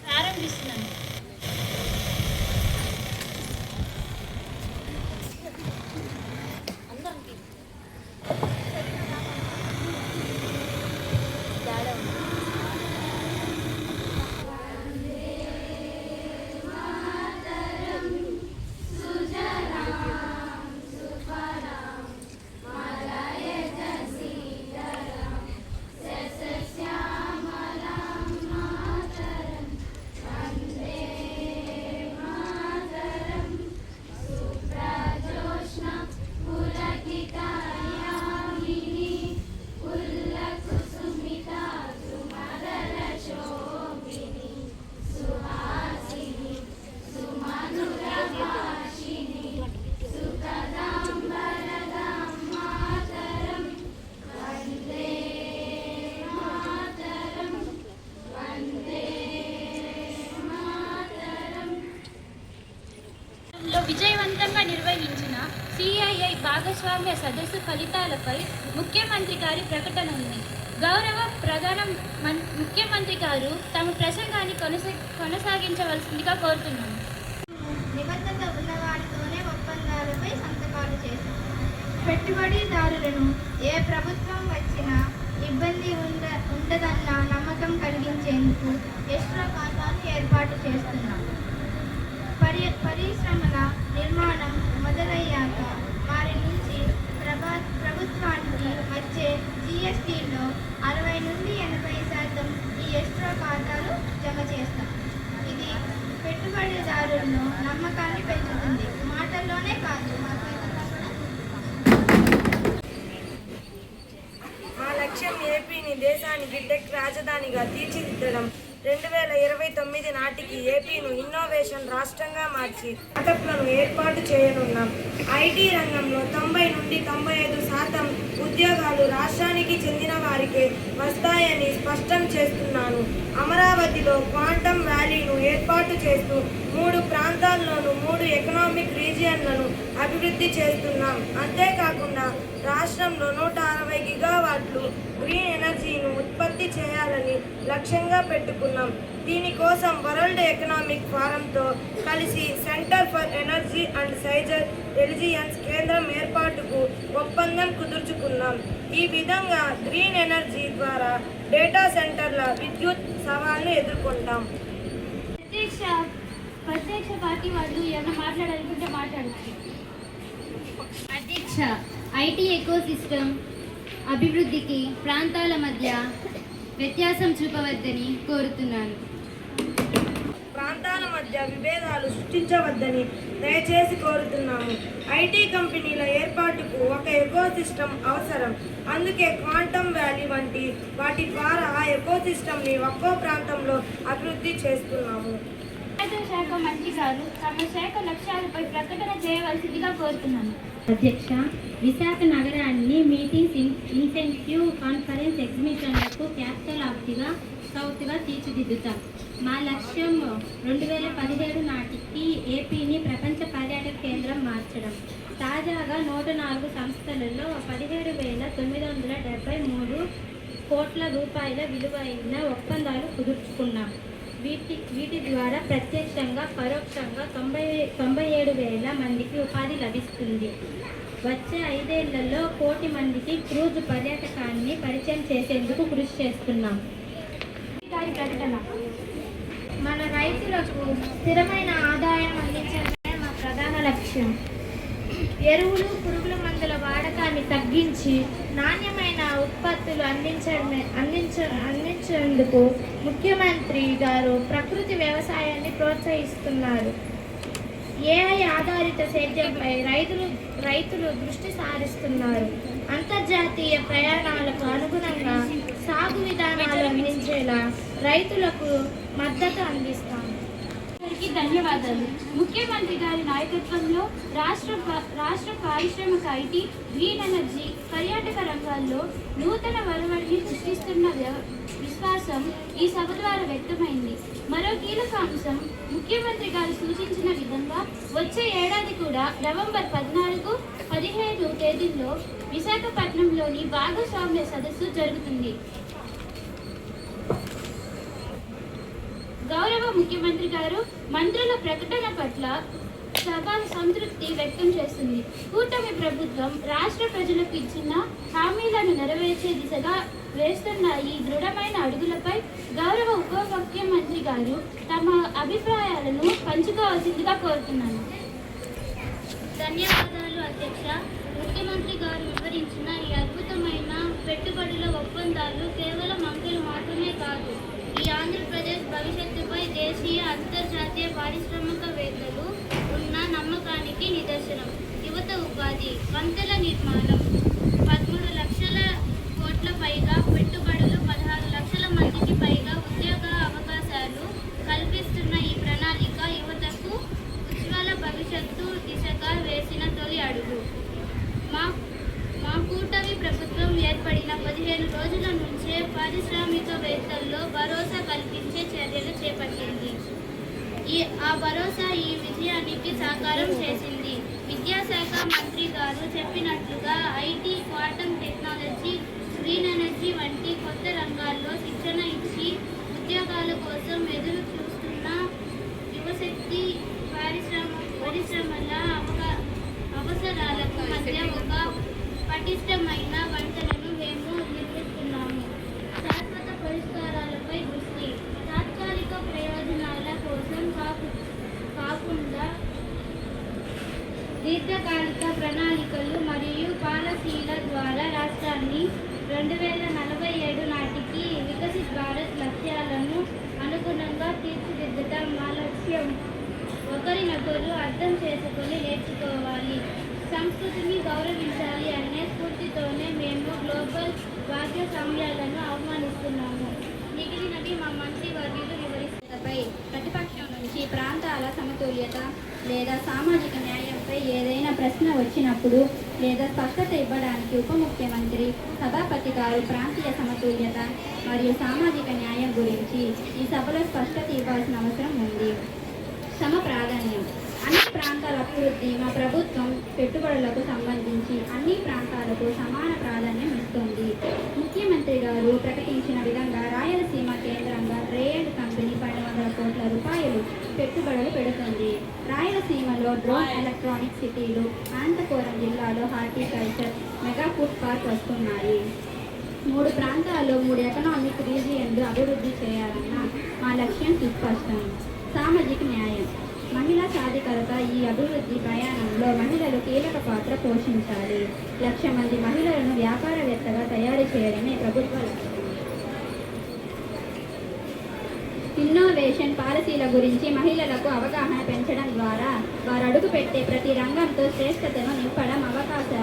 ప్రారంభిస్తున్నాను. విజయవంతంగా నిర్వహించిన సిఐఐ భాగస్వామ్య సదస్సు ఫలితాలపై ముఖ్యమంత్రి గారి ప్రకటన ఉంది. గౌరవ ముఖ్యమంత్రి గారు తమ ప్రసంగాన్ని కొనసాగించవలసిందిగా కోరుతున్నాను. నిబద్ధత ఉన్నవారితోనే ఒప్పందాలపై సంతకాలు చేశారు. పెట్టుబడిదారులను ఏ ప్రభుత్వం వచ్చినా ఇబ్బంది ఉండదన్న నమ్మకం కలిగించేందుకు ఎస్ట్రా ఖాతాను ఏర్పాటు చేస్తున్నాం. పరిశ్రమల నిర్మాణం మొదలయ్యాక వారి నుంచి ప్రభుత్వానికి వచ్చే జిఎస్టీలో 60 నుండి 80% ఈ ఎక్స్ట్రా ఖాతాలు జమ చేస్తాం. ఇది పెట్టుబడిదారులను నమ్మకాన్ని పెంచుతుంది. మాటల్లోనే కాదు, మా లక్ష్యం ఏపీని దేశానికి టెక్ రాజధానిగా తీర్చిదిద్దడం. 2029 నాటికి ఏపీను ఇన్నోవేషన్ రాష్ట్రంగా మార్చి స్టార్టప్లను ఏర్పాటు చేయనున్నాం. ఐటీ రంగంలో 90 నుండి 95% ఉద్యోగాలు రాష్ట్రానికి చెందిన వారికే వస్తాయని స్పష్టం చేస్తున్నాను. అమరావతిలో క్వాంటమ్ వ్యాలీను ఏర్పాటు చేస్తూ 3 ప్రాంతాల్లోనూ 3 ఎకనామిక్ రీజియన్లను అభివృద్ధి చేస్తున్నాం. అంతేకాకుండా రాష్ట్రంలో 160 గిగావాట్లు గ్రీన్ ఎనర్జీను ఉత్పత్తి చేయాలని లక్ష్యంగా పెట్టుకున్నాం. దీనికోసం వరల్డ్ ఎకనామిక్ ఫోరంతో కలిసి centre for energy and sizer religions కేంద్రం ఏర్పాటుకు ఒప్పందం కుదుర్చుకున్నాం. ఈ విధంగా గ్రీన్ ఎనర్జీ ద్వారా డేటా సెంటర్ల విద్యుత్ సవాళ్లను ఎదుర్కొంటాం. ప్రత్యక్ష పార్టీ వాళ్ళు ఏమైనా మాట్లాడాలనుకుంటే మాట్లాడచ్చు. అధ్యక్ష, ఐటీ ఎకోసిస్టమ్ అభివృద్ధికి ప్రాంతాల మధ్య వ్యత్యాసం చూపవద్దని కోరుతున్నాను. ప్రాంతాల మధ్య విభేదాలు సృష్టించవద్దని దయచేసి కోరుతున్నాము. ఐటీ కంపెనీల ఏర్పాటుకు ఒక ఎకోసిస్టమ్ అవసరం. అందుకే క్వాంటమ్ వ్యాలీ వంటి వాటి ద్వారా ఆ ఎకోసిస్టమ్ని ఒక్కో ప్రాంతంలో అభివృద్ధి చేస్తున్నాము. శాఖ మంత్రి గారు తమ శాఖ లక్ష్యాలపై ప్రకటన చేయవలసిందిగా కోరుతున్నాను. అధ్యక్ష, విశాఖ నగరాన్ని మీటింగ్స్, ఇన్సెంటివ్, కాన్ఫరెన్స్, ఎగ్జిబిషన్లకు క్యాపిటల్ ఆఫ్ ది సౌత్గా తీర్చిదిద్దుతాం. మా లక్ష్యం 2017 నాటికి ఏపీని ప్రపంచ పర్యాటక కేంద్రం మార్చడం. తాజాగా 104 సంస్థలలో 17,973 కోట్ల రూపాయల విలువైన ఒప్పందాలు కుదుర్చుకున్నాం. వీటి ద్వారా ప్రత్యక్షంగా పరోక్షంగా 97,000 మందికి ఉపాధి లభిస్తుంది. వచ్చే 5 ఏళ్లలో 1 కోటి మందికి క్రూజ్ పర్యాటకాన్ని పరిచయం చేసేందుకు కృషి చేస్తున్నాం. ప్రకటన. మన రైతులకు స్థిరమైన ఆదాయం అందించడమే మా ప్రధాన లక్ష్యం. ఎరువులు, పురుగుల మందుల వాడకాన్ని తగ్గించి నాణ్యమైన ఉత్పత్తులు అందించేందుకు ముఖ్యమంత్రి గారు ప్రకృతి వ్యవసాయాన్ని ప్రోత్సహిస్తున్నారు. ఏఐ ఆధారిత సేద్యంపై రైతులు దృష్టి సారిస్తున్నారు. అంతర్జాతీయ ప్రయాణాలకు అనుగుణంగా సాగు విధానాలు అందించేలా రైతులకు మద్దతు అందిస్తాము. ధన్యవాదాలు. ముఖ్యమంత్రి గారి నాయకత్వంలో రాష్ట్ర పారిశ్రామిక ఐటీ, గ్రీన్ ఎనర్జీ, పర్యాటక రంగాల్లో నూతన ఒరవడిని సృష్టిస్తున్న విశ్వాసం ఈ సభ ద్వారా వ్యక్తమైంది. మరో కీలక అంశం, ముఖ్యమంత్రి గారు సూచించిన విధంగా వచ్చే ఏడాది కూడా నవంబర్ 14, 15 తేదీల్లో విశాఖపట్నంలోని భాగస్వామ్య సదస్సు జరుగుతుంది. గౌరవ ముఖ్యమంత్రి గారు మంత్రుల ప్రకటన పట్ల సభ సంతృప్తి వ్యక్తం చేస్తుంది. కూటమి ప్రభుత్వం రాష్ట్ర ప్రజలకు ఇచ్చిన హామీలను నెరవేర్చే దిశగా వేస్తున్న ఈ దృఢమైన అడుగులపై గౌరవ ఉప ముఖ్యమంత్రి గారు తమ అభిప్రాయాలను పంచుకోవాల్సిందిగా కోరుతున్నాను. ధన్యవాదాలు అధ్యక్ష. ముఖ్యమంత్రి గారు వివరించిన ఈ అద్భుతమైన పెట్టుబడుల ఒప్పందాలు కేవలం అంకెలు మాత్రమే కాదు, ఈ ఆంధ్రప్రదేశ్ భవిష్యత్తుపై దేశీయ అంతర్జాతీయ పారిశ్రామికవేత్తలు ఉన్న నమ్మకానికి నిదర్శనం. యువత ఉపాధి, వంతెల నిర్మాణం, 13 లక్షల కోట్ల పైగా పెట్టుబడులు, 16 లక్షల మందికి పైగా ఉద్యోగ అవకాశాలు కల్పిస్తున్న ఈ ప్రణాళిక యువతకు ఉజ్వల భవిష్యత్తు దిశగా వేసిన తొలి అడుగు. మా కూటమి ప్రభుత్వం ఏర్పడిన 15 రోజుల నుంచే పారిశ్రామికవేత్తల్లో భరోసా కల్పించే చర్యలు చేపట్టింది. ఆ భరోసా ఈ విజయానికి సాకారం చేసింది. విద్యాశాఖ మంత్రి గారు చెప్పినట్లుగా IT, quantum technology, green energy వంటి కొత్త రంగాల్లో శిక్షణ ఇచ్చి ఉద్యోగాల కోసం ఎదురు చూస్తున్న యువశక్తి పరిశ్రమల అవసరాలకు మధ్య ఒక పటిష్టమైన వంతెనను మేము నిర్మిస్తున్నాము. శాశ్వత పరిష్కారాలపై దృష్టి, తాత్కాలిక ప్రయోజనాల కోసం కాకుండా దీర్ఘకాలిక ప్రణాళికలు మరియు పాలసీల ద్వారా రాష్ట్రాన్ని 2047 నాటికి వికసిత్ భారత్ లక్ష్యాలను అనుగుణంగా తీర్చిదిద్దడం మా లక్ష్యం. ఒకరినొకరు అర్థం చేసుకొని నేర్చుకోవాలి, సంస్కృతిని గౌరవించాలి అనే స్ఫూర్తితోనే మేము గ్లోబల్ భాగస్వామ్యాలను ఆహ్వానిస్తున్నాము. మిగిలినవి మా మంత్రి వర్యులు వివరిస్తాపై ప్రతిపక్షం నుంచి ప్రాంతాల సమతుల్యత లేదా సామాజిక న్యాయంపై ఏదైనా ప్రశ్న వచ్చినప్పుడు లేదా స్పష్టత ఇవ్వడానికి ఉప ముఖ్యమంత్రి సభాపతి గారు ప్రాంతీయ సమతుల్యత మరియు సామాజిక న్యాయం గురించి ఈ సభలో స్పష్టత ఇవ్వాల్సిన అవసరం ఉంది. సమ ప్రాధాన్యం, అన్ని ప్రాంతాల అభివృద్ధి మా ప్రభుత్వం పెట్టుబడులకు సంబంధించి అన్ని ప్రాంతాలకు సమాన ప్రాధాన్యం ఇస్తుంది. ముఖ్యమంత్రి గారు ప్రకటించిన విధంగా రాయలసీమ కేంద్రంగా రేయండ్ కంపెనీ 1200 కోట్ల రూపాయలు పెట్టుబడులు పెడుతుంది. రాయలసీమలో డ్రోన్ ఎలక్ట్రానిక్ సిటీలు, అనంతపురం జిల్లాలో హార్టికల్చర్, మెగా ఫుడ్ పార్క్ వస్తున్నాయి. 3 ప్రాంతాల్లో 3 ఎకనామిక్ రీజియన్లు అభివృద్ధి చేయాలన్న మా లక్ష్యం సుస్పష్టం. సామాజిక న్యాయం, మహిళా సాధికారత ఈ అభివృద్ధి ప్రయాణంలో మహిళలు కీలక పాత్ర పోషించాలి. 1,00,000 మంది మహిళలను వ్యాపారవేత్తగా తయారు చేయడమే ప్రభుత్వ లక్ష్యం. ఇన్నోవేషన్ పాలసీల గురించి మహిళలకు అవగాహన పెంచడం ద్వారా వారు అడుగుపెట్టే ప్రతి రంగంతో శ్రేష్టతను నింపడం అవకాశాలు